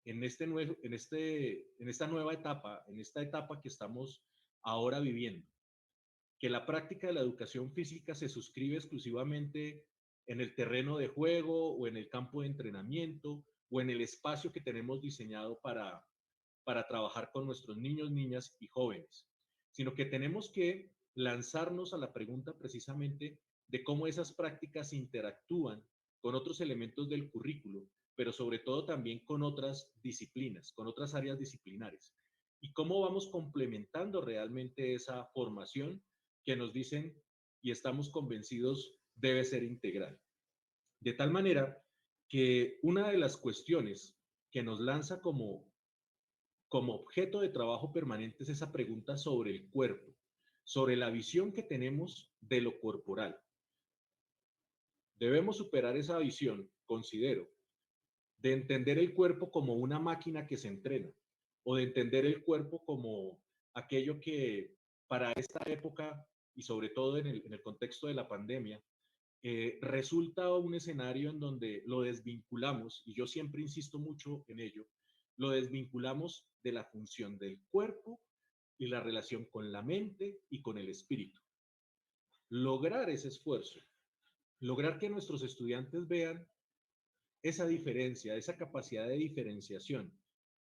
en esta nueva etapa, en esta etapa que estamos ahora viviendo, que la práctica de la educación física se suscribe exclusivamente en el terreno de juego o en el campo de entrenamiento o en el espacio que tenemos diseñado para trabajar con nuestros niños, niñas y jóvenes, sino que tenemos que lanzarnos a la pregunta precisamente de cómo esas prácticas interactúan con otros elementos del currículo, pero sobre todo también con otras disciplinas, con otras áreas disciplinares, y cómo vamos complementando realmente esa formación que nos dicen y estamos convencidos debe ser integral. De tal manera que una de las cuestiones que nos lanza como objeto de trabajo permanente es esa pregunta sobre el cuerpo, sobre la visión que tenemos de lo corporal. Debemos superar esa visión, considero, de entender el cuerpo como una máquina que se entrena o de entender el cuerpo como aquello que para esta época y sobre todo en el contexto de la pandemia, resulta un escenario en donde lo desvinculamos, y yo siempre insisto mucho en ello, lo desvinculamos de la función del cuerpo y la relación con la mente y con el espíritu. Lograr ese esfuerzo, lograr que nuestros estudiantes vean esa diferencia, esa capacidad de diferenciación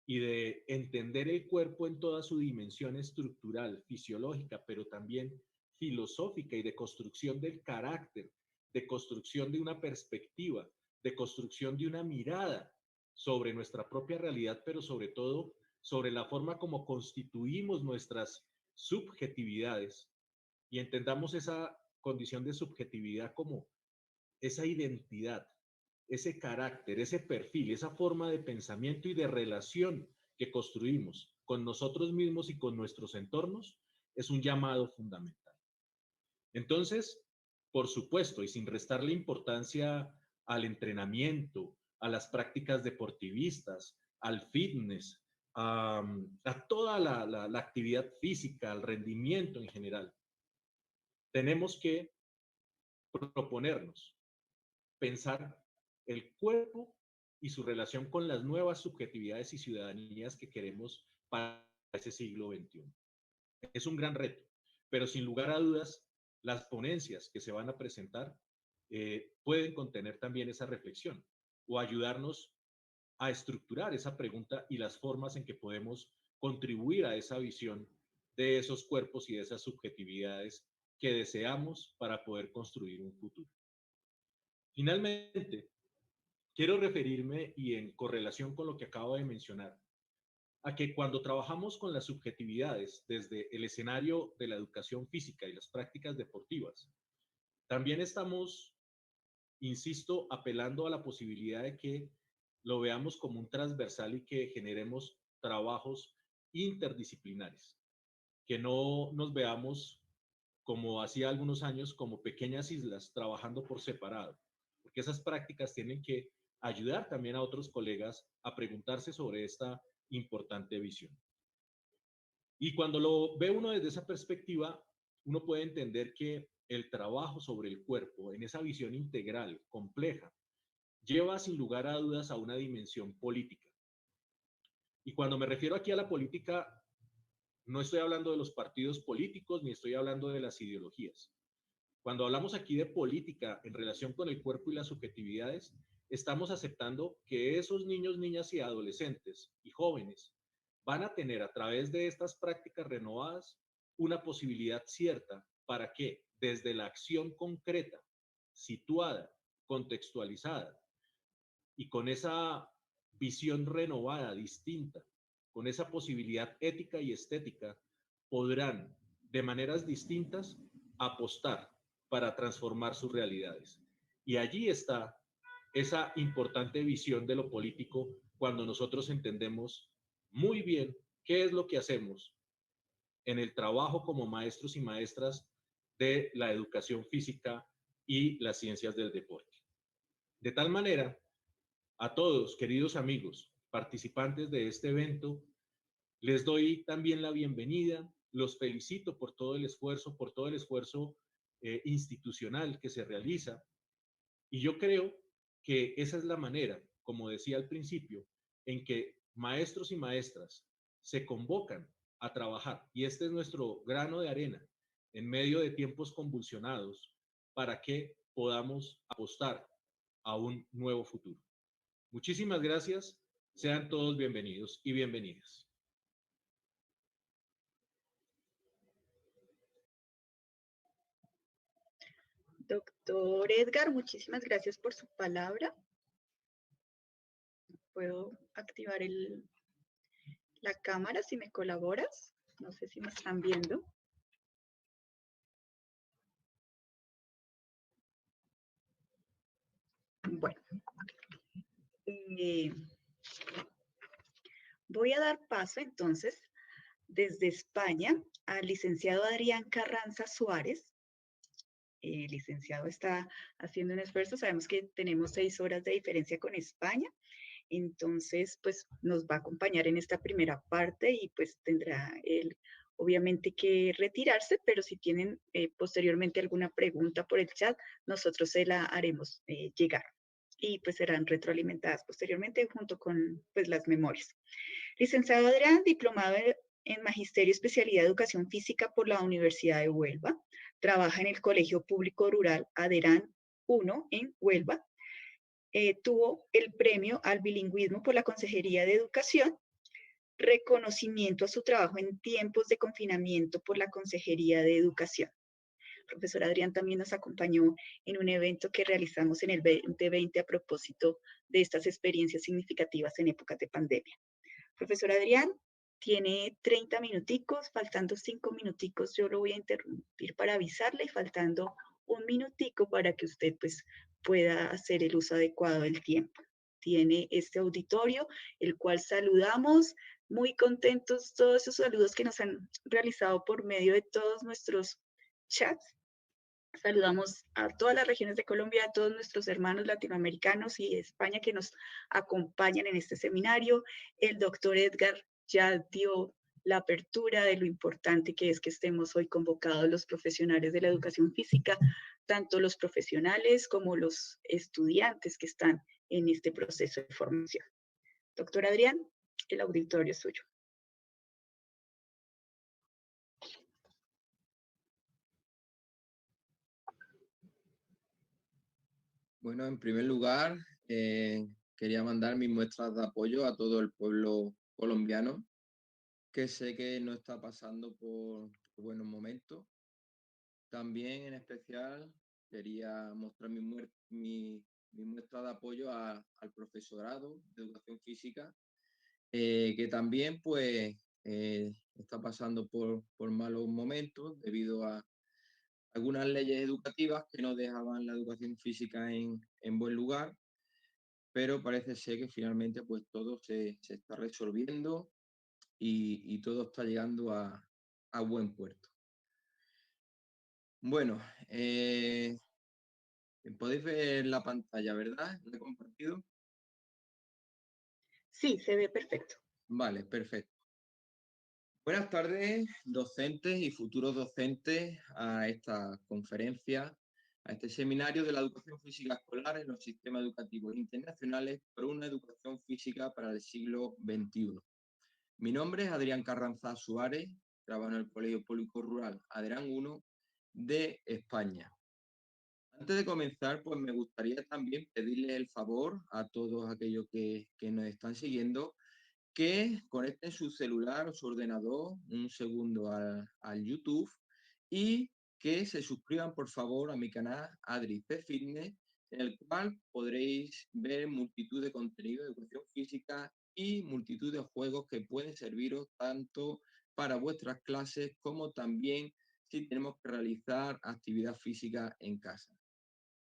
y de entender el cuerpo en toda su dimensión estructural, fisiológica, pero también filosófica y de construcción del carácter, de construcción de una perspectiva, de construcción de una mirada sobre nuestra propia realidad, pero sobre todo sobre la forma como constituimos nuestras subjetividades y entendamos esa condición de subjetividad como esa identidad, ese carácter, ese perfil, esa forma de pensamiento y de relación que construimos con nosotros mismos y con nuestros entornos, es un llamado fundamental. Entonces, por supuesto, y sin restarle importancia al entrenamiento, a las prácticas deportivistas, al fitness, a toda la actividad física, al rendimiento en general, tenemos que proponernos pensar el cuerpo y su relación con las nuevas subjetividades y ciudadanías que queremos para ese siglo XXI. Es un gran reto, pero sin lugar a dudas, las ponencias que se van a presentar pueden contener también esa reflexión o ayudarnos a estructurar esa pregunta y las formas en que podemos contribuir a esa visión de esos cuerpos y de esas subjetividades que deseamos para poder construir un futuro. Finalmente, quiero referirme, y en correlación con lo que acabo de mencionar, a que cuando trabajamos con las subjetividades desde el escenario de la educación física y las prácticas deportivas, también estamos, insisto, apelando a la posibilidad de que lo veamos como un transversal y que generemos trabajos interdisciplinares, que no nos veamos como hacía algunos años, como pequeñas islas trabajando por separado, porque esas prácticas tienen que ayudar también a otros colegas a preguntarse sobre esta importante visión. Y cuando lo ve uno desde esa perspectiva, uno puede entender que el trabajo sobre el cuerpo, en esa visión integral, compleja, lleva sin lugar a dudas a una dimensión política. Y cuando me refiero aquí a la política, no estoy hablando de los partidos políticos ni estoy hablando de las ideologías. Cuando hablamos aquí de política en relación con el cuerpo y las subjetividades, estamos aceptando que esos niños, niñas y adolescentes y jóvenes van a tener a través de estas prácticas renovadas una posibilidad cierta para que desde la acción concreta, situada, contextualizada y con esa visión renovada, distinta, con esa posibilidad ética y estética, podrán de maneras distintas apostar para transformar sus realidades. Y allí está esa importante visión de lo político cuando nosotros entendemos muy bien qué es lo que hacemos en el trabajo como maestros y maestras de la educación física y las ciencias del deporte. De tal manera, a todos, queridos amigos, participantes de este evento, les doy también la bienvenida, los felicito por todo el esfuerzo institucional que se realiza, y yo creo que esa es la manera, como decía al principio, en que maestros y maestras se convocan a trabajar, y este es nuestro grano de arena en medio de tiempos convulsionados para que podamos apostar a un nuevo futuro. Muchísimas gracias. Sean todos bienvenidos y bienvenidas. Doctor Edgar, muchísimas gracias por su palabra. Puedo activar la cámara si me colaboras. No sé si me están viendo. Bueno, voy a dar paso entonces desde España al licenciado Adrián Carranza Suárez. El licenciado está haciendo un esfuerzo. Sabemos que tenemos 6 horas de diferencia con España. Entonces, pues nos va a acompañar en esta primera parte y pues tendrá él obviamente que retirarse, pero si tienen posteriormente alguna pregunta por el chat, nosotros se la haremos llegar y pues serán retroalimentadas posteriormente junto con pues las memorias. Licenciado Adrián, diplomado en Magisterio Especialidad de Educación Física por la Universidad de Huelva, trabaja en el Colegio Público Rural Aderán 1 en Huelva. Tuvo el premio al bilingüismo por la Consejería de Educación, reconocimiento a su trabajo en tiempos de confinamiento por la Consejería de Educación. El profesor Adrián también nos acompañó en un evento que realizamos en el 2020 a propósito de estas experiencias significativas en épocas de pandemia. Profesor Adrián, tiene 30 minuticos, faltando 5 minuticos yo lo voy a interrumpir para avisarle y faltando un minutico para que usted pues pueda hacer el uso adecuado del tiempo. Tiene este auditorio, el cual saludamos, muy contentos todos esos saludos que nos han realizado por medio de todos nuestros chats. Saludamos a todas las regiones de Colombia, a todos nuestros hermanos latinoamericanos y de España que nos acompañan en este seminario. El doctor Edgar ya dio la apertura de lo importante que es que estemos hoy convocados los profesionales de la educación física, tanto los profesionales como los estudiantes que están en este proceso de formación. Doctor Adrián, el auditorio es suyo. Bueno, en primer lugar, quería mandar mis muestras de apoyo a todo el pueblo colombiano, que sé que no está pasando por buenos momentos. También, en especial, quería mostrar mi muestra de apoyo al profesorado de educación física, que también, pues, está pasando por malos momentos debido a algunas leyes educativas que no dejaban la educación física en buen lugar, pero parece ser que finalmente pues todo se está resolviendo y todo está llegando a buen puerto. Bueno, podéis ver la pantalla, ¿verdad? ¿La he compartido? Sí, se ve perfecto. Vale, perfecto. Buenas tardes, docentes y futuros docentes, a esta conferencia, a este seminario de la educación física escolar en los sistemas educativos internacionales por una educación física para el siglo XXI. Mi nombre es Adrián Carranza Suárez, trabajo en el Colegio Público Rural Aderán 1 de España. Antes de comenzar, pues me gustaría también pedirle el favor a todos aquellos que nos están siguiendo que conecten su celular o su ordenador un segundo al YouTube y que se suscriban por favor a mi canal Adri P Fitness, en el cual podréis ver multitud de contenido de educación física y multitud de juegos que pueden serviros tanto para vuestras clases como también si tenemos que realizar actividad física en casa.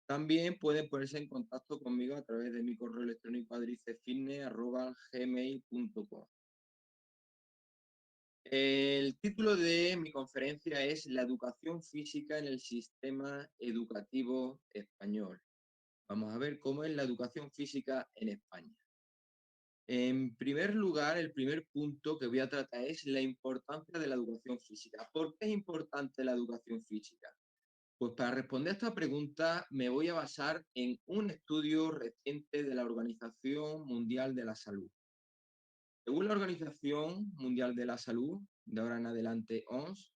También pueden ponerse en contacto conmigo a través de mi correo electrónico adricefitness@gmail.com. El título de mi conferencia es La educación física en el sistema educativo español. Vamos a ver cómo es la educación física en España. En primer lugar, el primer punto que voy a tratar es la importancia de la educación física. ¿Por qué es importante la educación física? Pues para responder a esta pregunta me voy a basar en un estudio reciente de la Organización Mundial de la Salud. Según la Organización Mundial de la Salud, de ahora en adelante OMS,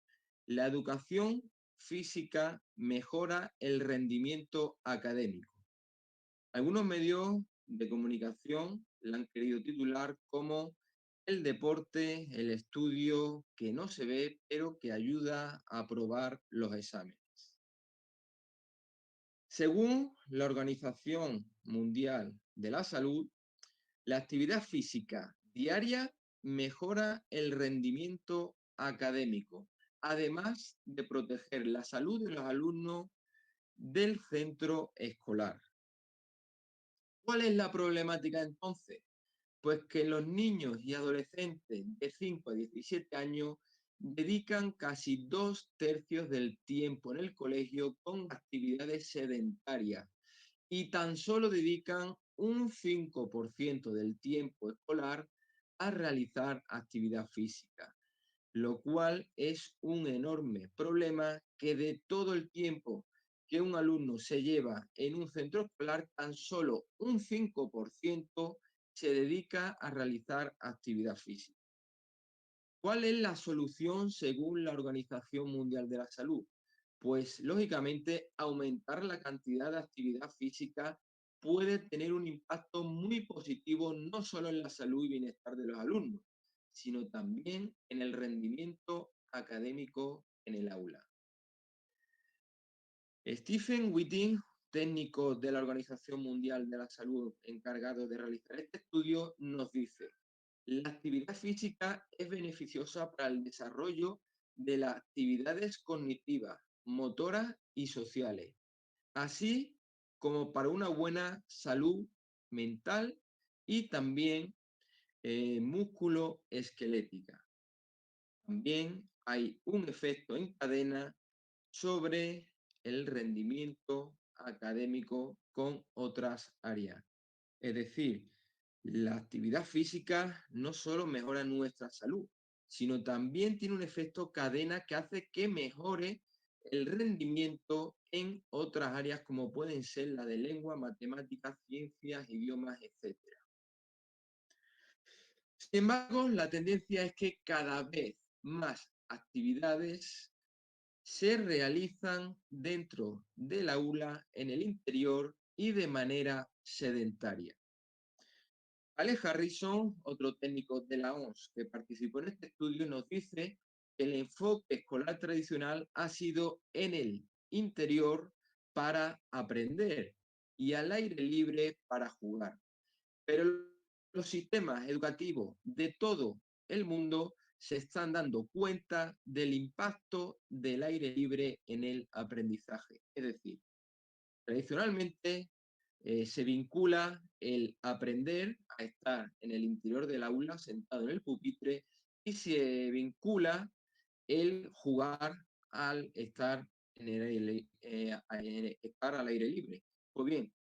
la educación física mejora el rendimiento académico. Algunos medios de comunicación la han querido titular como el deporte, el estudio que no se ve, pero que ayuda a aprobar los exámenes. Según la Organización Mundial de la Salud, la actividad física diaria mejora el rendimiento académico, además de proteger la salud de los alumnos del centro escolar. ¿Cuál es la problemática entonces? Pues que los niños y adolescentes de 5 a 17 años dedican casi 2/3 del tiempo en el colegio con actividades sedentarias y tan solo dedican un 5% del tiempo escolar a realizar actividad física, lo cual es un enorme problema que de todo el tiempo que un alumno se lleva en un centro escolar, tan solo un 5% se dedica a realizar actividad física. ¿Cuál es la solución según la Organización Mundial de la Salud? Pues lógicamente aumentar la cantidad de actividad física puede tener un impacto muy positivo no solo en la salud y bienestar de los alumnos, sino también en el rendimiento académico en el aula. Stephen Whiting, técnico de la Organización Mundial de la Salud encargado de realizar este estudio, nos dice: la actividad física es beneficiosa para el desarrollo de las actividades cognitivas, motoras y sociales, así como para una buena salud mental y también músculo-esquelética. También hay un efecto en cadena sobre el rendimiento académico con otras áreas. Es decir, la actividad física no solo mejora nuestra salud, sino también tiene un efecto cadena que hace que mejore el rendimiento en otras áreas como pueden ser la de lengua, matemáticas, ciencias, idiomas, etc. Sin embargo, la tendencia es que cada vez más actividades se realizan dentro del aula, en el interior y de manera sedentaria. Alex Harrison, otro técnico de la OMS que participó en este estudio, nos dice que el enfoque escolar tradicional ha sido en el interior para aprender y al aire libre para jugar. Pero los sistemas educativos de todo el mundo se están dando cuenta del impacto del aire libre en el aprendizaje. Es decir, tradicionalmente se vincula el aprender a estar en el interior del aula, sentado en el pupitre, y se vincula el jugar al estar, estar al aire libre. Pues bien,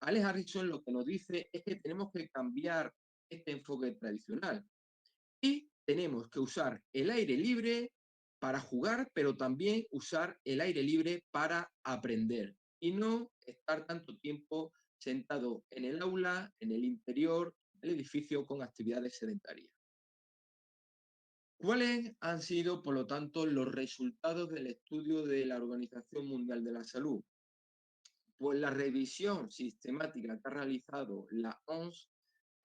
Alex Harrison lo que nos dice es que tenemos que cambiar este enfoque tradicional y tenemos que usar el aire libre para jugar, pero también usar el aire libre para aprender y no estar tanto tiempo sentado en el aula, en el interior del edificio con actividades sedentarias. ¿Cuáles han sido, por lo tanto, los resultados del estudio de la Organización Mundial de la Salud? Pues la revisión sistemática que ha realizado la OMS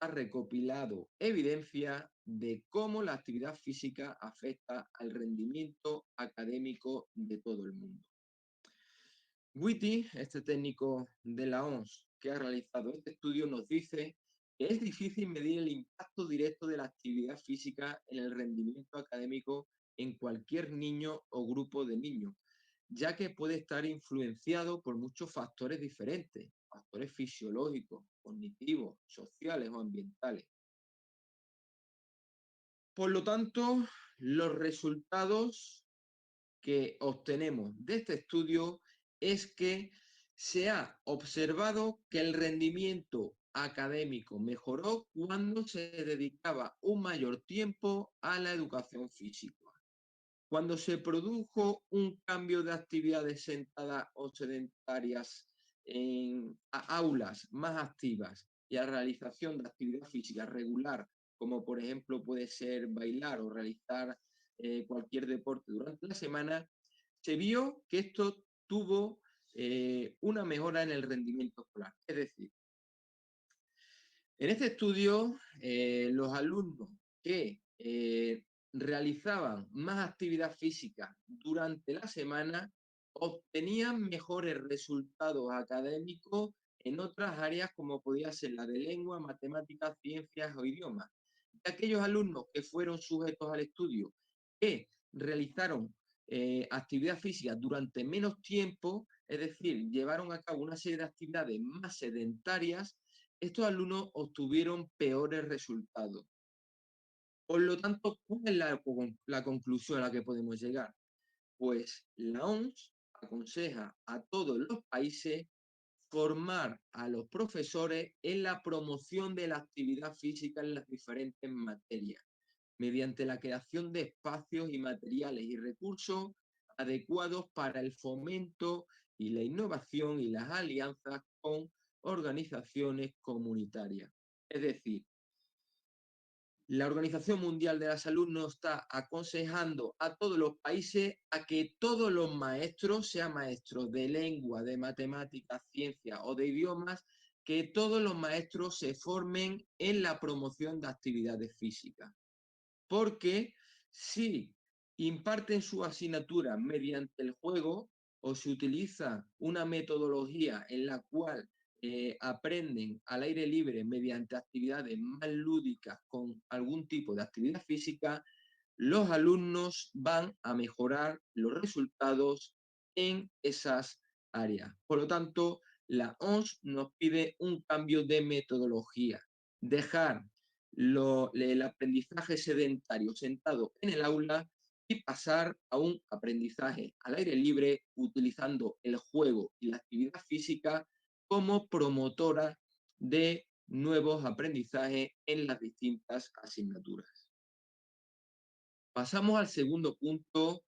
ha recopilado evidencia de cómo la actividad física afecta al rendimiento académico de todo el mundo. Whitty, este técnico de la OMS que ha realizado este estudio, nos dice que es difícil medir el impacto directo de la actividad física en el rendimiento académico en cualquier niño o grupo de niños, ya que puede estar influenciado por muchos factores diferentes, factores fisiológicos, cognitivos, sociales o ambientales. Por lo tanto, los resultados que obtenemos de este estudio es que se ha observado que el rendimiento académico mejoró cuando se dedicaba un mayor tiempo a la educación física. Cuando se produjo un cambio de actividades sentadas o sedentarias a aulas más activas y a realización de actividad física regular como por ejemplo puede ser bailar o realizar cualquier deporte durante la semana, se vio que esto tuvo una mejora en el rendimiento escolar. Es decir, en este estudio, los alumnos que realizaban más actividad física durante la semana obtenían mejores resultados académicos en otras áreas como podía ser la de lengua, matemáticas, ciencias o idiomas. Y aquellos alumnos que fueron sujetos al estudio que realizaron actividad física durante menos tiempo, es decir, llevaron a cabo una serie de actividades más sedentarias, estos alumnos obtuvieron peores resultados. Por lo tanto, ¿cuál es la conclusión a la que podemos llegar? Pues la OMS aconseja a todos los países formar a los profesores en la promoción de la actividad física en las diferentes materias, mediante la creación de espacios y materiales y recursos adecuados para el fomento y la innovación y las alianzas con organizaciones comunitarias. Es decir, la Organización Mundial de la Salud nos está aconsejando a todos los países a que todos los maestros, sean maestros de lengua, de matemáticas, ciencias o de idiomas, que todos los maestros se formen en la promoción de actividades físicas. Porque si imparten su asignatura mediante el juego o se utiliza una metodología en la cual aprenden al aire libre mediante actividades más lúdicas con algún tipo de actividad física, los alumnos van a mejorar los resultados en esas áreas. Por lo tanto, la OMS nos pide un cambio de metodología, dejar el aprendizaje sedentario sentado en el aula y pasar a un aprendizaje al aire libre utilizando el juego y la actividad física como promotora de nuevos aprendizajes en las distintas asignaturas. Pasamos al segundo punto,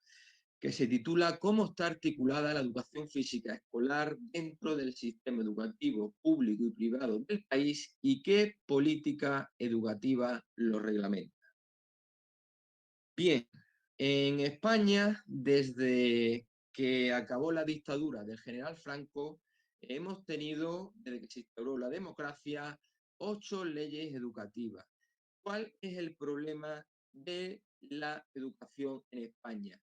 que se titula ¿Cómo está articulada la educación física escolar dentro del sistema educativo público y privado del país y qué política educativa lo reglamenta? Bien, en España, desde que acabó la dictadura del general Franco, hemos tenido, desde que se instauró la democracia, 8 leyes educativas. ¿Cuál es el problema de la educación en España?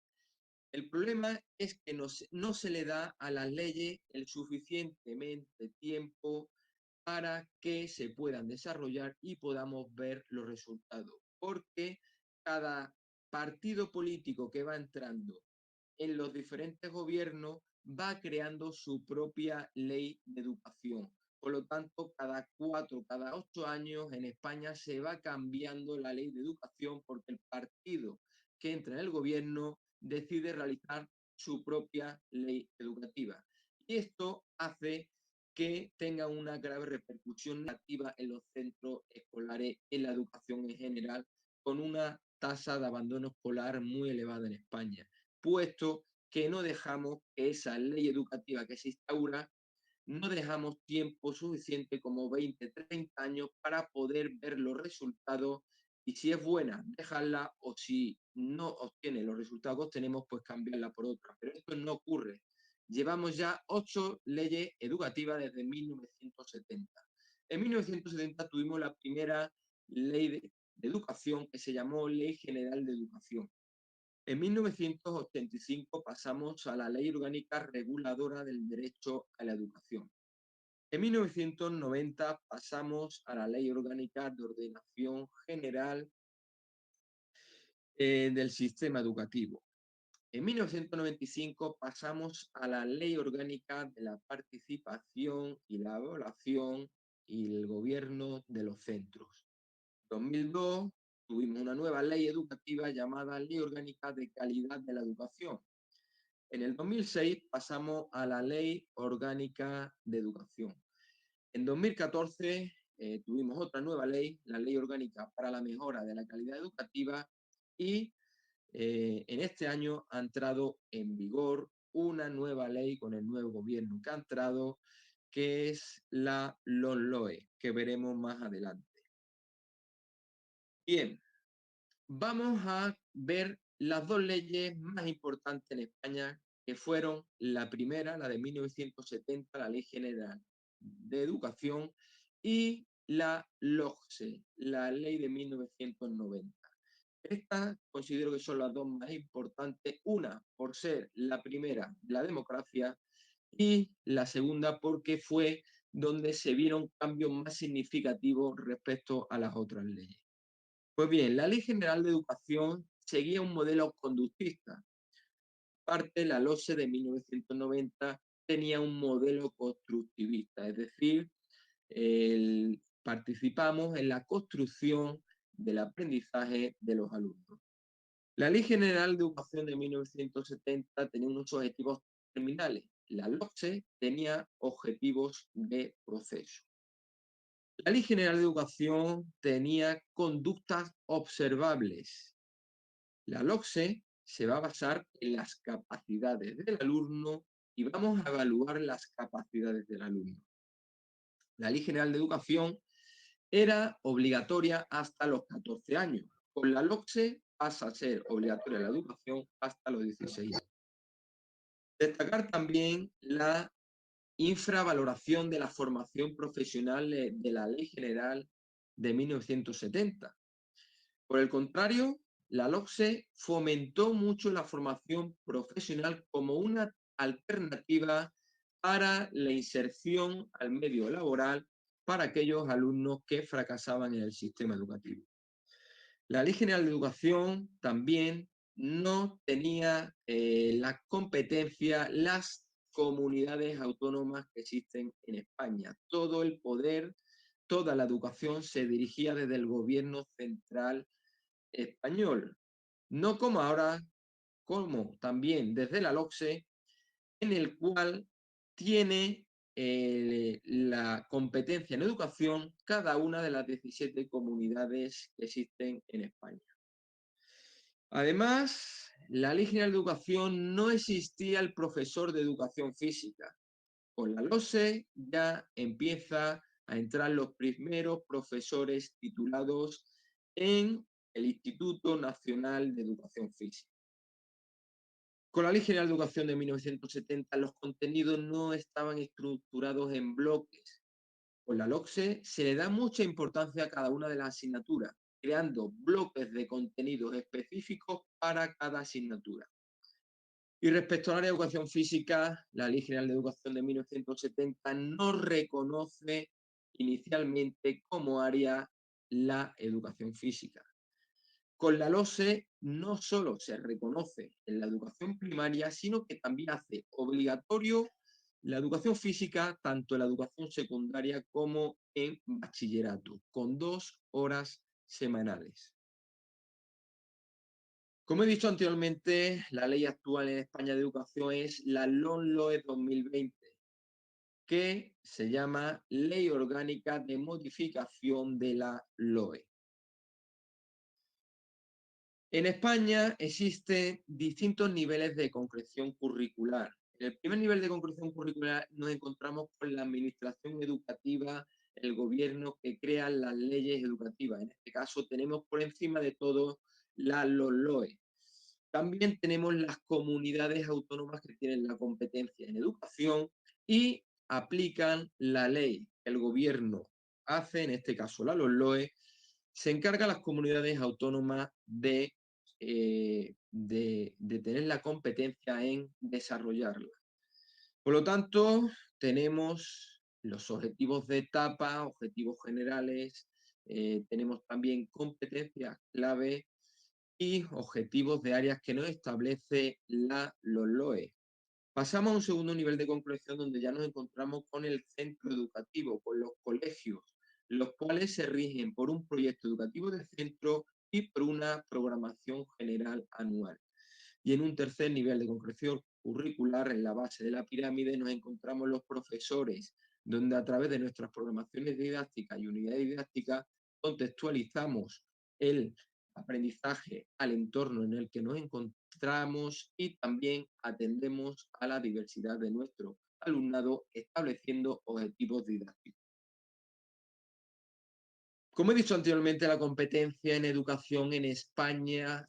El problema es que no se le da a las leyes el suficientemente tiempo para que se puedan desarrollar y podamos ver los resultados. Porque cada partido político que va entrando en los diferentes gobiernos va creando su propia ley de educación. Por lo tanto, cada 4, cada 8 años en España se va cambiando la ley de educación porque el partido que entra en el gobierno decide realizar su propia ley educativa. Y esto hace que tenga una grave repercusión negativa en los centros escolares, en la educación en general, con una tasa de abandono escolar muy elevada en España, puesto que no dejamos que esa ley educativa que se instaura, no dejamos tiempo suficiente como 20, 30 años para poder ver los resultados y si es buena, dejarla o si no obtiene los resultados que obtenemos, pues cambiarla por otra. Pero esto no ocurre. Llevamos ya 8 leyes educativas desde 1970. En 1970 tuvimos la primera ley de educación que se llamó Ley General de Educación. En 1985 pasamos a la Ley Orgánica Reguladora del Derecho a la Educación. En 1990 pasamos a la Ley Orgánica de Ordenación General del Sistema Educativo. En 1995 pasamos a la Ley Orgánica de la Participación y la Evaluación y el Gobierno de los Centros. En 2002 tuvimos una nueva ley educativa llamada Ley Orgánica de Calidad de la Educación. En el 2006 pasamos a la Ley Orgánica de Educación. En 2014 tuvimos otra nueva ley, la Ley Orgánica para la Mejora de la Calidad Educativa, y en este año ha entrado en vigor una nueva ley con el nuevo gobierno que ha entrado, que es la LOMLOE, que veremos más adelante. Bien, vamos a ver las dos leyes más importantes en España, que fueron la primera, la de 1970, la Ley General de Educación, y la LOGSE, la Ley de 1990. Estas considero que son las dos más importantes, una por ser la primera, la democracia, y la segunda porque fue donde se vieron cambios más significativos respecto a las otras leyes. Pues bien, la Ley General de Educación seguía un modelo conductista. Aparte, la LOSE de 1990 tenía un modelo constructivista, es decir, participamos en la construcción del aprendizaje de los alumnos. La Ley General de Educación de 1970 tenía unos objetivos terminales. La LOSE tenía objetivos de proceso. La Ley General de Educación tenía conductas observables. La LOSE se va a basar en las capacidades del alumno y vamos a evaluar las capacidades del alumno. La Ley General de Educación era obligatoria hasta los 14 años. Con la LOSE pasa a ser obligatoria la educación hasta los 16 años. Destacar también la infravaloración de la formación profesional de la Ley General de 1970. Por el contrario, la LOSE fomentó mucho la formación profesional como una alternativa para la inserción al medio laboral para aquellos alumnos que fracasaban en el sistema educativo. La Ley General de Educación también no tenía la competencia, las comunidades autónomas que existen en España. Todo el poder, toda la educación se dirigía desde el gobierno central español. No como ahora, como también desde la LOSE, en el cual tiene la competencia en educación cada una de las 17 comunidades que existen en España. Además, la Ley General de Educación no existía el profesor de educación física. Con la LOSE ya empieza a entrar los primeros profesores titulados en el Instituto Nacional de Educación Física. Con la Ley General de Educación de 1970, los contenidos no estaban estructurados en bloques. Con la LOSE se le da mucha importancia a cada una de las asignaturas, creando bloques de contenidos específicos para cada asignatura. Y respecto al área de educación física, la Ley General de Educación de 1970 no reconoce inicialmente como área la educación física. Con la LOSE no solo se reconoce en la educación primaria, sino que también hace obligatorio la educación física, tanto en la educación secundaria como en bachillerato, con 2 horas semanales. Como he dicho anteriormente, la ley actual en España de educación es la LOMLOE 2020, que se llama Ley Orgánica de Modificación de la LOE. En España existen distintos niveles de concreción curricular. En el primer nivel de concreción curricular nos encontramos con la administración educativa, el gobierno que crea las leyes educativas. En este caso tenemos por encima de todo la LOMLOE. También tenemos las comunidades autónomas que tienen la competencia en educación y aplican la ley que el gobierno hace, en este caso la LOMLOE, se encarga a las comunidades autónomas de tener la competencia en desarrollarla. Por lo tanto, tenemos los objetivos de etapa, objetivos generales, tenemos también competencias clave y objetivos de áreas que nos establece la LOMLOE. Pasamos a un segundo nivel de concreción donde ya nos encontramos con el centro educativo, con los colegios, los cuales se rigen por un proyecto educativo de centro y por una programación general anual. Y en un tercer nivel de concreción curricular, en la base de la pirámide, nos encontramos los profesores, donde a través de nuestras programaciones didácticas y unidades didácticas contextualizamos el aprendizaje al entorno en el que nos encontramos y también atendemos a la diversidad de nuestro alumnado estableciendo objetivos didácticos. Como he dicho anteriormente, la competencia en educación en España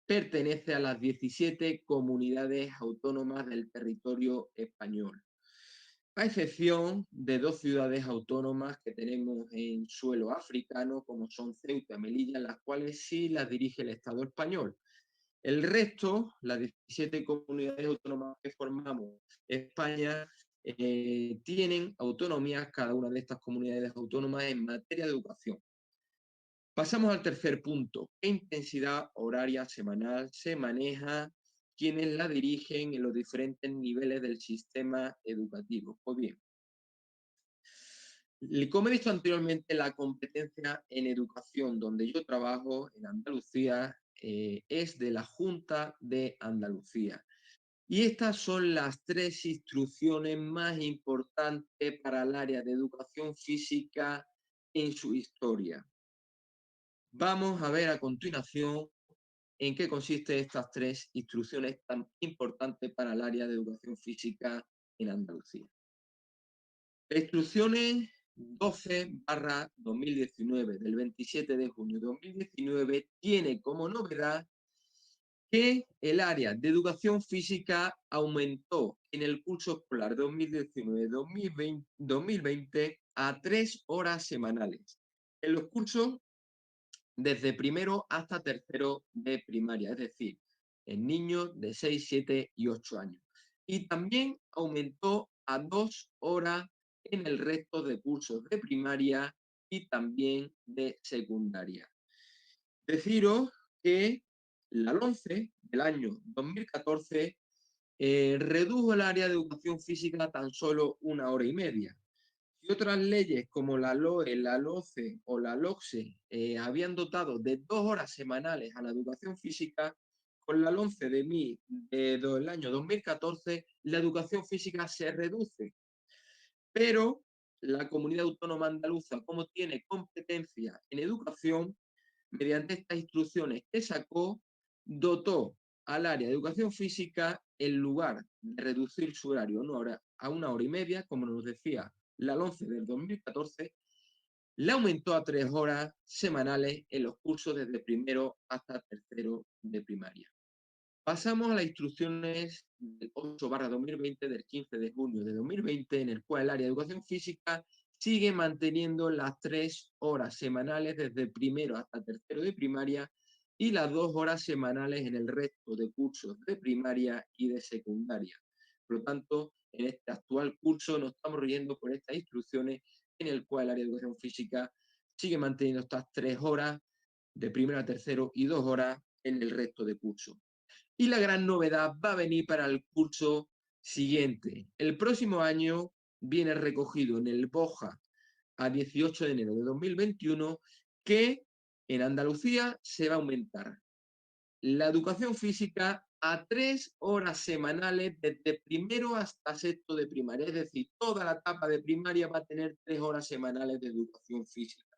pertenece a las 17 comunidades autónomas del territorio español, a excepción de 2 ciudades autónomas que tenemos en suelo africano, como son Ceuta y Melilla, las cuales sí las dirige el Estado español. El resto, las 17 comunidades autónomas que formamos España, tienen autonomías cada una de estas comunidades autónomas en materia de educación. Pasamos al tercer punto. ¿Qué intensidad horaria semanal se maneja? ¿Quiénes la dirigen en los diferentes niveles del sistema educativo? Pues bien, como he dicho anteriormente, la competencia en educación donde yo trabajo, en Andalucía, es de la Junta de Andalucía. Y estas son las 3 instrucciones más importantes para el área de educación física en su historia. Vamos a ver a continuación en qué consisten estas 3 instrucciones tan importantes para el área de educación física en Andalucía. La instrucción 12/2019 del 27 de junio de 2019 tiene como novedad que el área de educación física aumentó en el curso escolar 2019-2020 a 3 horas semanales en los cursos desde primero hasta tercero de primaria, es decir, en niños de 6, 7 y 8 años. Y también aumentó a 2 horas en el resto de cursos de primaria y también de secundaria. Deciros que la LOMCE del año 2014 redujo el área de educación física a tan solo 1 hora y media. Si otras leyes como la LOE, la LOCE o la LOCSE habían dotado de 2 horas semanales a la educación física, con la LOMCE del año 2014 la educación física se reduce. Pero la comunidad autónoma andaluza, como tiene competencia en educación, mediante estas instrucciones que sacó, dotó al área de educación física, en lugar de reducir su horario a 1 hora y media, como nos decía la LOMCE del 2014, le aumentó a 3 horas semanales en los cursos desde primero hasta tercero de primaria. Pasamos a las instrucciones del 8/2020 del 15 de junio de 2020, en el cual el área de educación física sigue manteniendo las 3 horas semanales desde primero hasta tercero de primaria y las 2 horas semanales en el resto de cursos de primaria y de secundaria. Por lo tanto, en este actual curso nos estamos rigiendo por estas instrucciones en el cual el área de educación física sigue manteniendo estas 3 horas de primero a tercero y 2 horas en el resto de cursos. Y la gran novedad va a venir para el curso siguiente. El próximo año viene recogido en el BOJA a 18 de enero de 2021 que en Andalucía se va a aumentar la educación física a 3 horas semanales desde primero hasta sexto de primaria. Es decir, toda la etapa de primaria va a tener 3 horas semanales de educación física.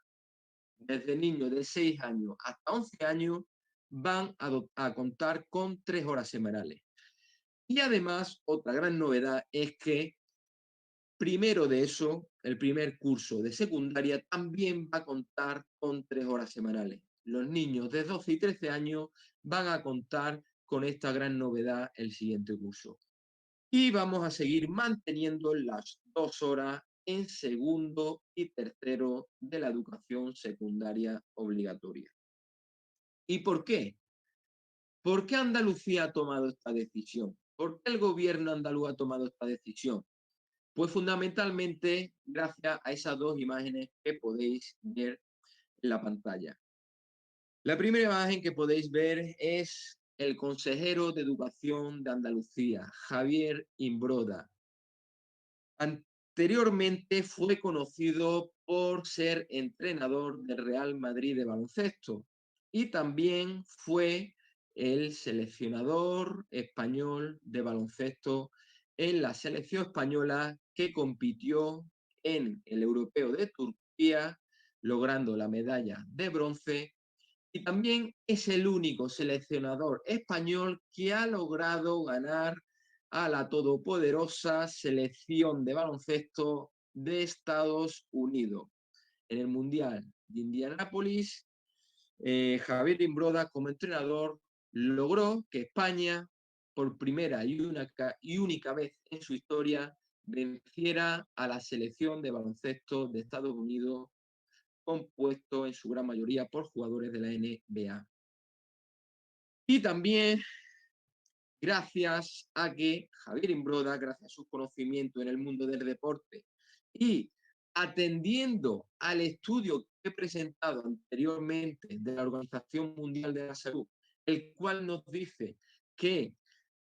Desde niños de 6 años hasta 11 años van a contar con 3 horas semanales. Y además, otra gran novedad es que primero de eso, el primer curso de secundaria también va a contar con 3 horas semanales. Los niños de 12 y 13 años van a contar con esta gran novedad el siguiente curso. Y vamos a seguir manteniendo las 2 horas en segundo y tercero de la educación secundaria obligatoria. ¿Y por qué? ¿Por qué Andalucía ha tomado esta decisión? ¿Por qué el gobierno andaluz ha tomado esta decisión? Pues fundamentalmente gracias a esas 2 imágenes que podéis ver en la pantalla. La primera imagen que podéis ver es el consejero de Educación de Andalucía, Javier Imbroda. Anteriormente fue conocido por ser entrenador del Real Madrid de baloncesto y también fue el seleccionador español de baloncesto en la selección española que compitió en el Europeo de Turquía, logrando la medalla de bronce, y también es el único seleccionador español que ha logrado ganar a la todopoderosa selección de baloncesto de Estados Unidos en el Mundial de Indianápolis, Javier Imbroda, como entrenador, logró que España, por primera y única vez en su historia, venciera a la selección de baloncesto de Estados Unidos, compuesto en su gran mayoría por jugadores de la NBA. Y también gracias a que Javier Imbroda, gracias a su conocimiento en el mundo del deporte y atendiendo al estudio que he presentado anteriormente de la Organización Mundial de la Salud, el cual nos dice que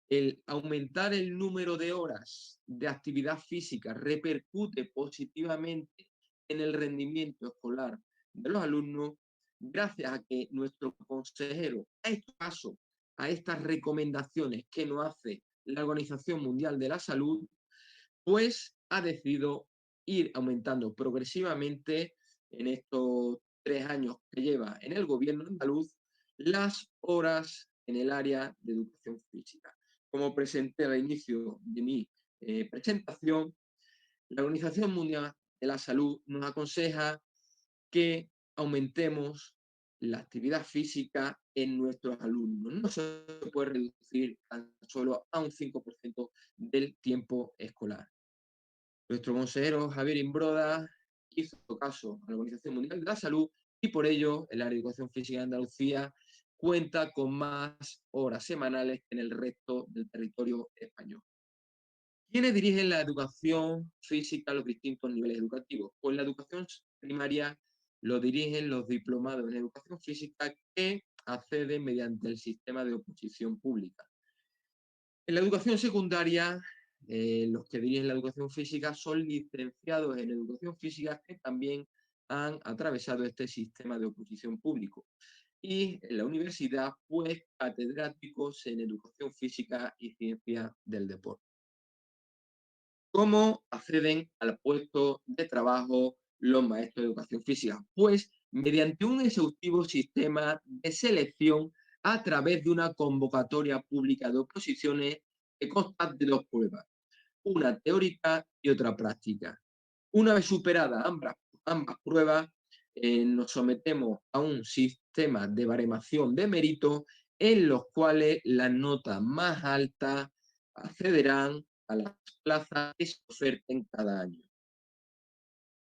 el aumentar el número de horas de actividad física repercute positivamente en el rendimiento escolar de los alumnos, gracias a que nuestro consejero ha hecho caso a estas recomendaciones que nos hace la Organización Mundial de la Salud, pues ha decidido ir aumentando progresivamente en estos 3 años que lleva en el gobierno andaluz las horas en el área de educación física. Como presenté al inicio de mi presentación, la Organización Mundial de la Salud nos aconseja que aumentemos la actividad física en nuestros alumnos. No se puede reducir tan solo a un 5% del tiempo escolar. Nuestro consejero Javier Imbroda hizo caso a la Organización Mundial de la Salud y por ello el área de educación física de Andalucía cuenta con más horas semanales que en el resto del territorio español. ¿Quiénes dirigen la educación física a los distintos niveles educativos? Pues la educación primaria lo dirigen los diplomados en educación física que acceden mediante el sistema de oposición pública. En la educación secundaria, los que dirigen la educación física son licenciados en educación física que también han atravesado este sistema de oposición público. Y en la universidad, pues, catedráticos en educación física y ciencia del deporte. ¿Cómo acceden al puesto de trabajo los maestros de educación física? Pues mediante un exhaustivo sistema de selección a través de una convocatoria pública de oposiciones que consta de 2 pruebas, una teórica y otra práctica. Una vez superadas ambas pruebas, nos sometemos a un sistema de baremación de méritos en los cuales las notas más altas accederán a las plazas que se oferten cada año.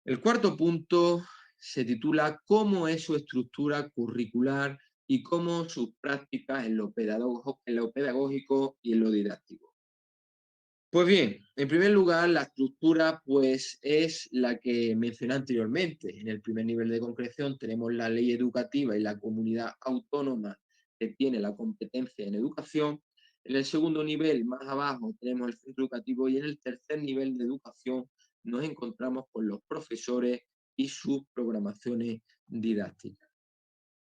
El cuarto punto se titula ¿Cómo es su estructura curricular y cómo sus prácticas en lo pedagógico y en lo didáctico? Pues bien, en primer lugar, la estructura pues, es la que mencioné anteriormente. En el primer nivel de concreción tenemos la ley educativa y la comunidad autónoma que tiene la competencia en educación. En el segundo nivel, más abajo, tenemos el centro educativo y en el tercer nivel de educación nos encontramos con los profesores y sus programaciones didácticas.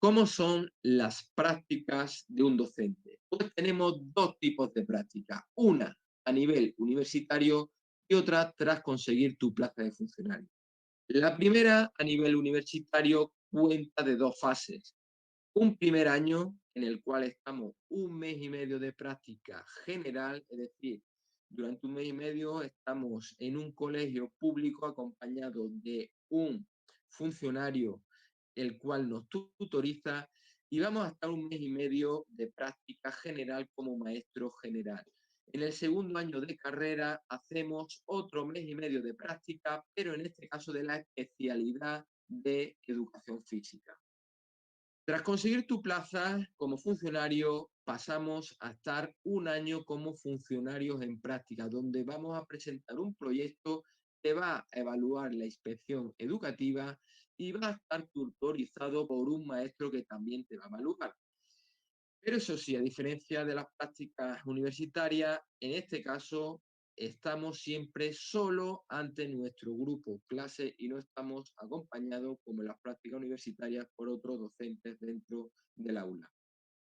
¿Cómo son las prácticas de un docente? Pues tenemos 2 tipos de prácticas. Una a nivel universitario y otra tras conseguir tu plaza de funcionario. La primera a nivel universitario cuenta de 2 fases. Un primer año en el cual estamos 1 mes y medio de práctica general, es decir, durante 1 mes y medio estamos en un colegio público acompañado de un funcionario el cual nos tutoriza y vamos a estar 1 mes y medio de práctica general como maestro general. En el segundo año de carrera hacemos otro 1 mes y medio de práctica, pero en este caso de la especialidad de educación física. Tras conseguir tu plaza como funcionario, pasamos a estar 1 año como funcionarios en práctica, donde vamos a presentar un proyecto que va a evaluar la inspección educativa y va a estar tutorizado por un maestro que también te va a evaluar. Pero eso sí, a diferencia de las prácticas universitarias, en este caso estamos siempre solo ante nuestro grupo clase y no estamos acompañados, como en las prácticas universitarias, por otros docentes dentro del aula.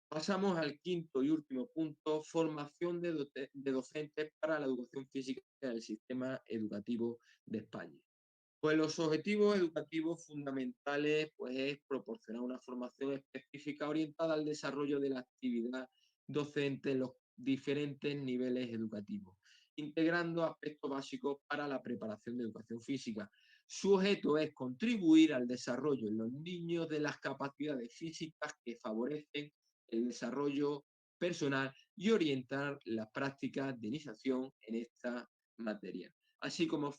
Pasamos al quinto y último punto, formación de docentes para la educación física del sistema educativo de España. Pues los objetivos educativos fundamentales pues, es proporcionar una formación específica orientada al desarrollo de la actividad docente en los diferentes niveles educativos, integrando aspectos básicos para la preparación de educación física, Su objeto es contribuir al desarrollo en los niños de las capacidades físicas que favorecen el desarrollo personal y orientar las prácticas de iniciación en esta materia, así como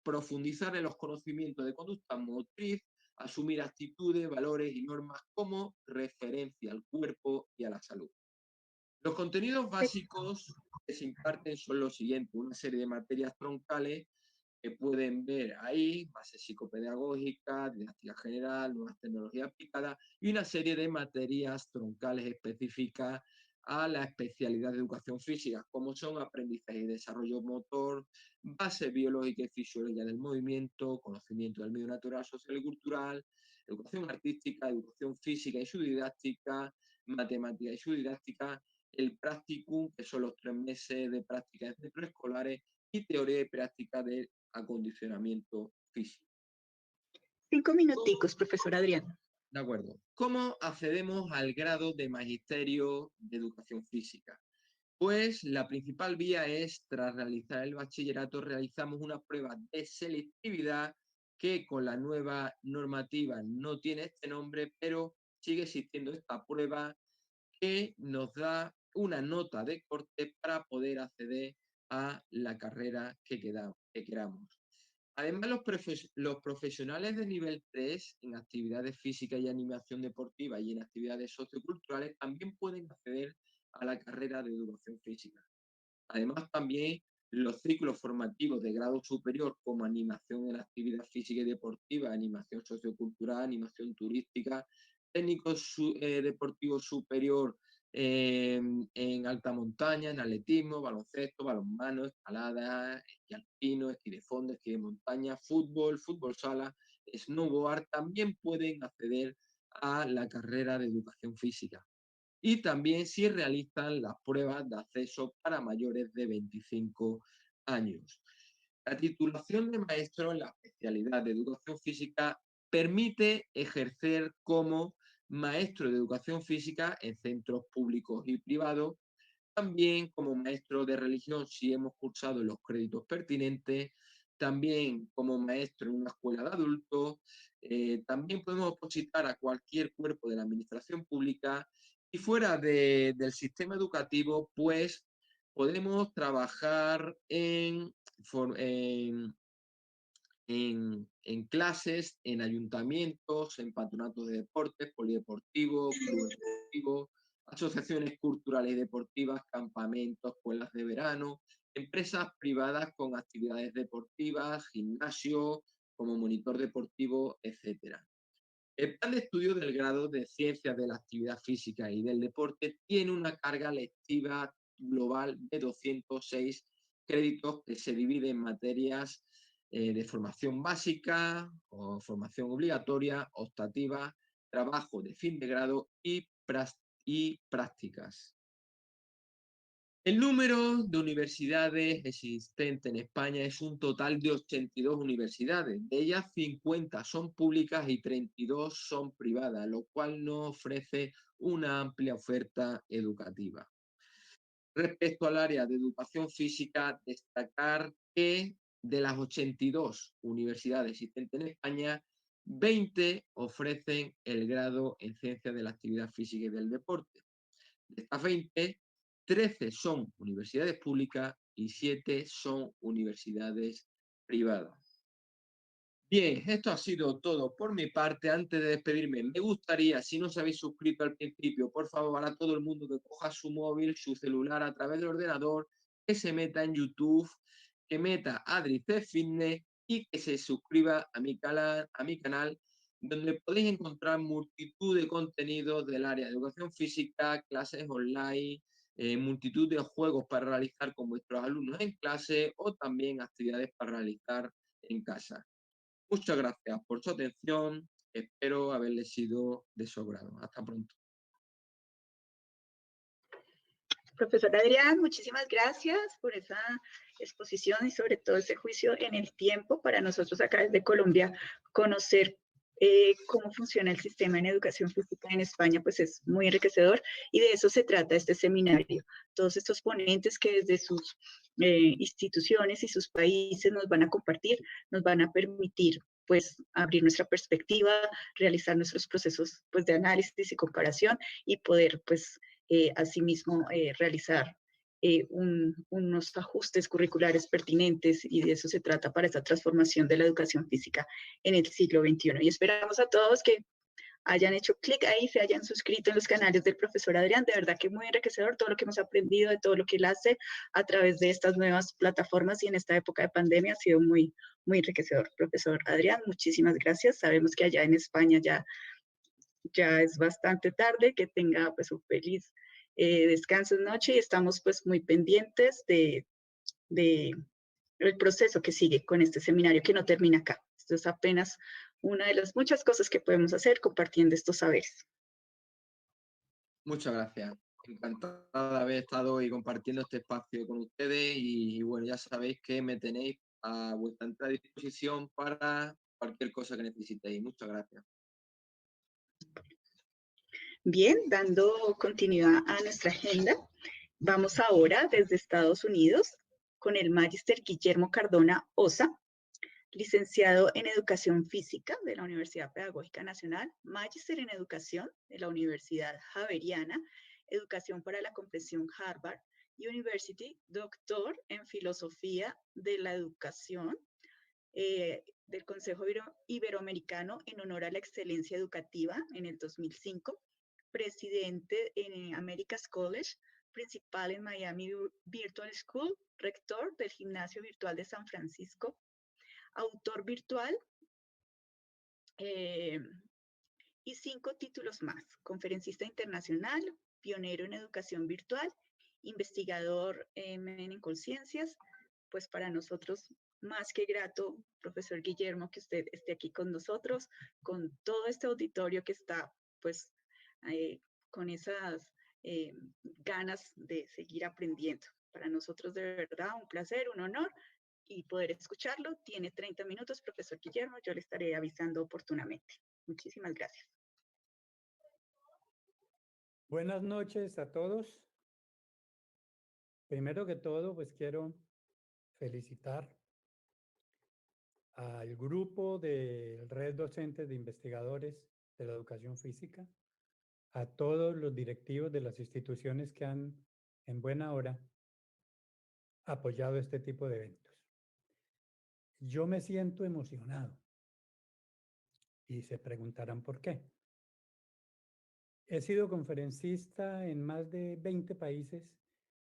profundizar en los conocimientos de conducta motriz, asumir actitudes, valores y normas como referencia al cuerpo y a la salud. Los contenidos básicos que se imparten son los siguientes: una serie de materias troncales que pueden ver ahí, base psicopedagógica, didáctica general, nuevas tecnologías aplicadas, y una serie de materias troncales específicas a la especialidad de educación física, como son aprendizaje y desarrollo motor, base biológica y fisiología del movimiento, conocimiento del medio natural, social y cultural, educación artística, educación física y su didáctica, matemática y su didáctica, el practicum, que son los 3 meses de práctica de preescolares, y teoría y práctica del acondicionamiento físico. 5 minuticos, profesor Adrián. De acuerdo. ¿Cómo accedemos al grado de magisterio de educación física? Pues la principal vía es, tras realizar el bachillerato, realizamos una prueba de selectividad que con la nueva normativa no tiene este nombre, pero sigue existiendo esta prueba que nos da una nota de corte para poder acceder a la carrera que queramos. Además, los profesionales de nivel 3 en actividades físicas y animación deportiva y en actividades socioculturales también pueden acceder a la carrera de educación física. Además, también los ciclos formativos de grado superior, como animación en actividad física y deportiva, animación sociocultural, animación turística, técnico deportivo superior en alta montaña, en atletismo, baloncesto, balonmano, escalada, esquí alpino, esquí de fondo, esquí de montaña, fútbol, fútbol sala, snowboard, también pueden acceder a la carrera de educación física. Y también si realizan las pruebas de acceso para mayores de 25 años. La titulación de maestro en la especialidad de educación física permite ejercer como maestro de educación física en centros públicos y privados, también como maestro de religión si hemos cursado los créditos pertinentes, también como maestro en una escuela de adultos, también podemos opositar a cualquier cuerpo de la administración pública, y fuera del sistema educativo, pues podemos trabajar en clases, en ayuntamientos, en patronatos de deportes, polideportivos, clubes deportivos, asociaciones culturales y deportivas, campamentos, escuelas de verano, empresas privadas con actividades deportivas, gimnasio, como monitor deportivo, etc. El plan de estudio del grado de Ciencias de la Actividad Física y del Deporte tiene una carga lectiva global de 206 créditos que se divide en materias de formación básica, o formación obligatoria, optativa, trabajo de fin de grado y prácticas. El número de universidades existentes en España es un total de 82 universidades. De ellas, 50 son públicas y 32 son privadas, lo cual nos ofrece una amplia oferta educativa. Respecto al área de educación física, destacar que de las 82 universidades existentes en España, 20 ofrecen el grado en Ciencias de la Actividad Física y del Deporte. De estas 20, 13 son universidades públicas y 7 son universidades privadas. Bien, esto ha sido todo por mi parte. Antes de despedirme, me gustaría, si no os habéis suscrito al principio, por favor, a todo el mundo que coja su móvil, su celular, a través del ordenador, que se meta en YouTube, que meta Adri-C Fitness y que se suscriba a mi canal, donde podéis encontrar multitud de contenidos del área de educación física, clases online, multitud de juegos para realizar con vuestros alumnos en clase, o también actividades para realizar en casa. Muchas gracias por su atención. Espero haberles sido de su agrado. Hasta pronto. Profesor Adrián, muchísimas gracias por esa exposición y sobre todo ese juicio en el tiempo para nosotros acá desde Colombia conocer cómo funciona el sistema en educación física en España, pues es muy enriquecedor y de eso se trata este seminario. Todos estos ponentes que desde sus instituciones y sus países nos van a compartir, nos van a permitir pues abrir nuestra perspectiva, realizar nuestros procesos pues de análisis y comparación y poder pues asimismo realizar unos ajustes curriculares pertinentes, y de eso se trata para esta transformación de la educación física en el siglo XXI. Y esperamos a todos que hayan hecho clic ahí, se hayan suscrito en los canales del profesor Adrián. De verdad que muy enriquecedor todo lo que hemos aprendido, de todo lo que él hace a través de estas nuevas plataformas, y en esta época de pandemia ha sido muy, muy enriquecedor. Profesor Adrián, muchísimas gracias. Sabemos que allá en España ya es bastante tarde, que tenga pues un feliz descanso de noche, y estamos pues muy pendientes de el proceso que sigue con este seminario, que no termina acá. Esto es apenas una de las muchas cosas que podemos hacer compartiendo estos saberes. Muchas gracias. Encantado de haber estado hoy compartiendo este espacio con ustedes y bueno, ya sabéis que me tenéis a vuestra entera disposición para cualquier cosa que necesitéis. Muchas gracias. Bien, dando continuidad a nuestra agenda, vamos ahora desde Estados Unidos con el Magister Guillermo Cardona Osa, licenciado en Educación Física de la Universidad Pedagógica Nacional, Magister en Educación de la Universidad Javeriana, Educación para la Comprensión Harvard University, doctor en Filosofía de la Educación del Consejo Iberoamericano en honor a la excelencia educativa en el 2005, presidente en America's College, principal en Miami Virtual School, rector del Gimnasio Virtual de San Francisco, autor virtual y 5 títulos más: conferencista internacional, pionero en educación virtual, investigador en Conciencias. Pues para nosotros más que grato, profesor Guillermo, que usted esté aquí con nosotros, con todo este auditorio que está pues con esas ganas de seguir aprendiendo. Para nosotros de verdad un placer, un honor, y poder escucharlo. Tiene 30 minutos, profesor Guillermo, yo le estaré avisando oportunamente. Muchísimas gracias. Buenas noches a todos. Primero que todo, pues quiero felicitar al grupo de Red Docentes de Investigadores de la Educación Física, a todos los directivos de las instituciones que han, en buena hora, apoyado este tipo de eventos. Yo me siento emocionado y se preguntarán por qué. He sido conferencista en más de 20 países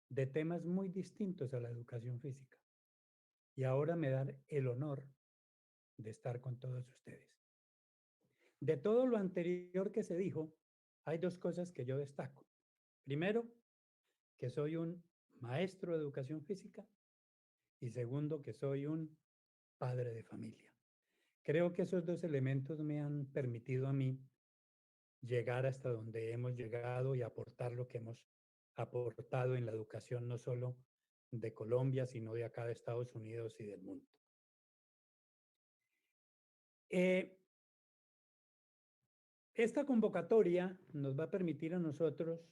de temas muy distintos a la educación física, y ahora me dan el honor de estar con todos ustedes. De todo lo anterior que se dijo, hay 2 cosas que yo destaco. Primero, que soy un maestro de educación física, y segundo, que soy un padre de familia. Creo que esos 2 elementos me han permitido a mí llegar hasta donde hemos llegado y aportar lo que hemos aportado en la educación, no solo de Colombia, sino de acá de Estados Unidos y del mundo. Esta convocatoria nos va a permitir a nosotros,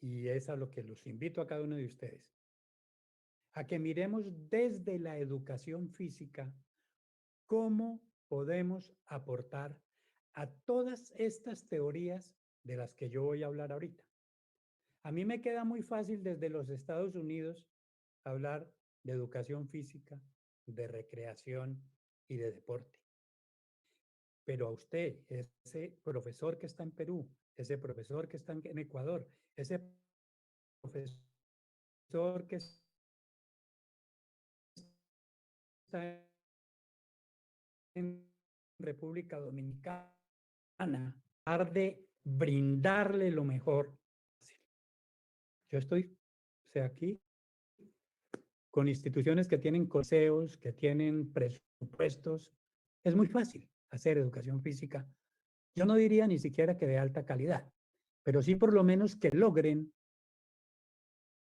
y es a lo que los invito a cada uno de ustedes, a que miremos desde la educación física cómo podemos aportar a todas estas teorías de las que yo voy a hablar ahorita. A mí me queda muy fácil desde los Estados Unidos hablar de educación física, de recreación y de deporte. Pero a usted, ese profesor que está en Perú, ese profesor que está en Ecuador, ese profesor que está en República Dominicana, tratar de brindarle lo mejor. Yo estoy, aquí, con instituciones que tienen consejos, que tienen presupuestos. Es muy fácil hacer educación física. Yo no diría ni siquiera que de alta calidad, pero sí por lo menos que logren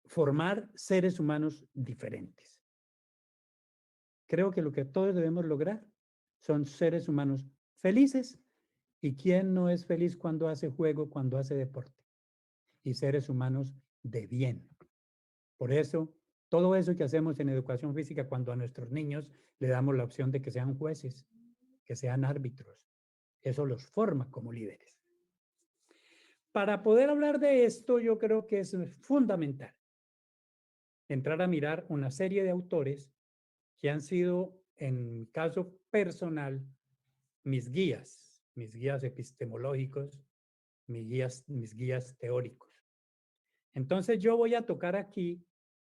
formar seres humanos diferentes. Creo que lo que todos debemos lograr son seres humanos felices, y quién no es feliz cuando hace juego, cuando hace deporte, y seres humanos de bien. Por eso Todo eso que hacemos en educación física cuando a nuestros niños le damos la opción de que sean jueces, que sean árbitros. Eso los forma como líderes. Para poder hablar de esto, yo creo que es fundamental entrar a mirar una serie de autores que han sido, en mi caso personal, mis guías epistemológicos, mis guías teóricos. Entonces yo voy a tocar aquí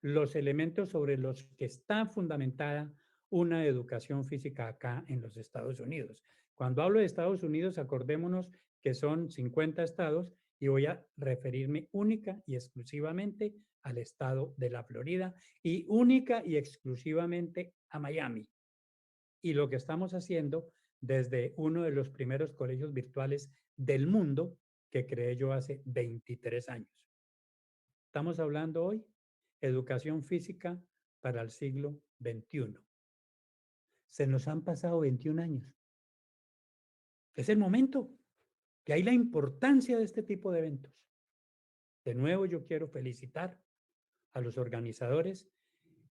los elementos sobre los que está fundamentada una educación física acá en los Estados Unidos. Cuando hablo de Estados Unidos, acordémonos que son 50 estados y voy a referirme única y exclusivamente al estado de la Florida y única y exclusivamente a Miami. Y lo que estamos haciendo desde uno de los primeros colegios virtuales del mundo que creé yo hace 23 años. Estamos hablando hoy educación física para el siglo XXI. Se nos han pasado 21 años. Es el momento. Que hay la importancia de este tipo de eventos. De nuevo, yo quiero felicitar a los organizadores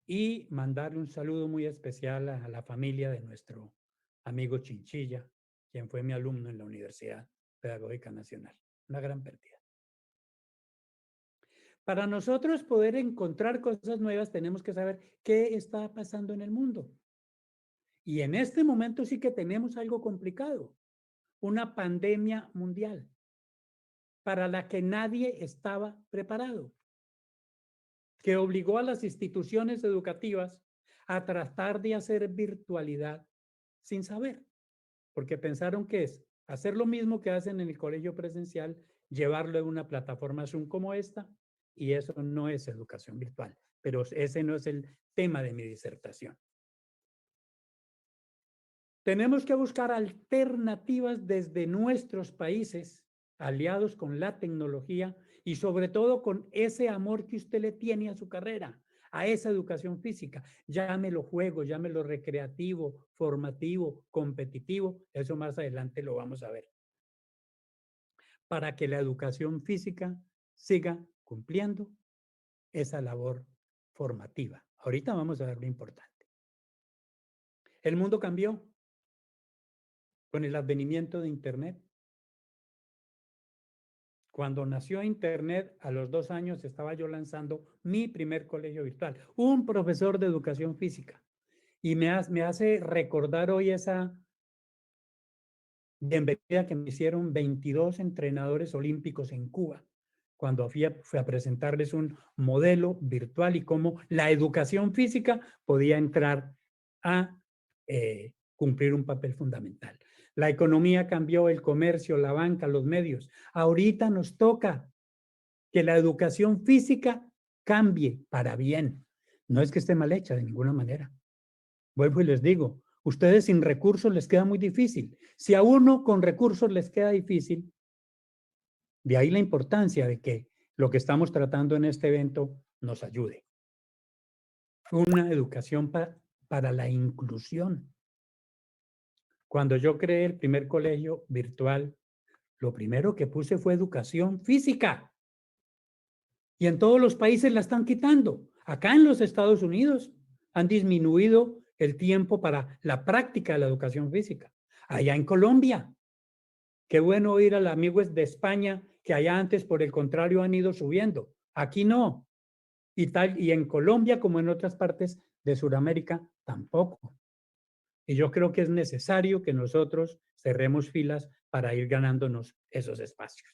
y mandarle un saludo muy especial a la familia de nuestro amigo Chinchilla, quien fue mi alumno en la Universidad Pedagógica Nacional. Una gran pérdida. Para nosotros poder encontrar cosas nuevas, tenemos que saber qué está pasando en el mundo. Y en este momento sí que tenemos algo complicado, una pandemia mundial para la que nadie estaba preparado, que obligó a las instituciones educativas a tratar de hacer virtualidad sin saber, porque pensaron que es hacer lo mismo que hacen en el colegio presencial, llevarlo a una plataforma Zoom como esta, y eso no es educación virtual, pero ese no es el tema de mi disertación. Tenemos que buscar alternativas desde nuestros países, aliados con la tecnología y sobre todo con ese amor que usted le tiene a su carrera, a esa educación física. Llámelo juego, llámelo recreativo, formativo, competitivo, eso más adelante lo vamos a ver. Para que la educación física siga cumpliendo esa labor formativa. Ahorita vamos a ver lo importante. El mundo cambió con el advenimiento de Internet. Cuando nació Internet, a los 2 años estaba yo lanzando mi primer colegio virtual, un profesor de educación física. Y me hace recordar hoy esa bienvenida que me hicieron 22 entrenadores olímpicos en Cuba, cuando fui a presentarles un modelo virtual y cómo la educación física podía entrar a cumplir un papel fundamental. La economía cambió, el comercio, la banca, los medios. Ahorita nos toca que la educación física cambie para bien. No es que esté mal hecha de ninguna manera. Vuelvo y les digo, ustedes sin recursos les queda muy difícil. Si a uno con recursos les queda difícil, de ahí la importancia de que lo que estamos tratando en este evento nos ayude. Una educación para la inclusión. Cuando yo creé el primer colegio virtual, lo primero que puse fue educación física. Y en todos los países la están quitando. Acá en los Estados Unidos han disminuido el tiempo para la práctica de la educación física. Allá en Colombia, qué bueno oír al amigo de España que allá antes, por el contrario, han ido subiendo. Aquí no. Y en Colombia, como en otras partes de Sudamérica, tampoco. Y yo creo que es necesario que nosotros cerremos filas para ir ganándonos esos espacios.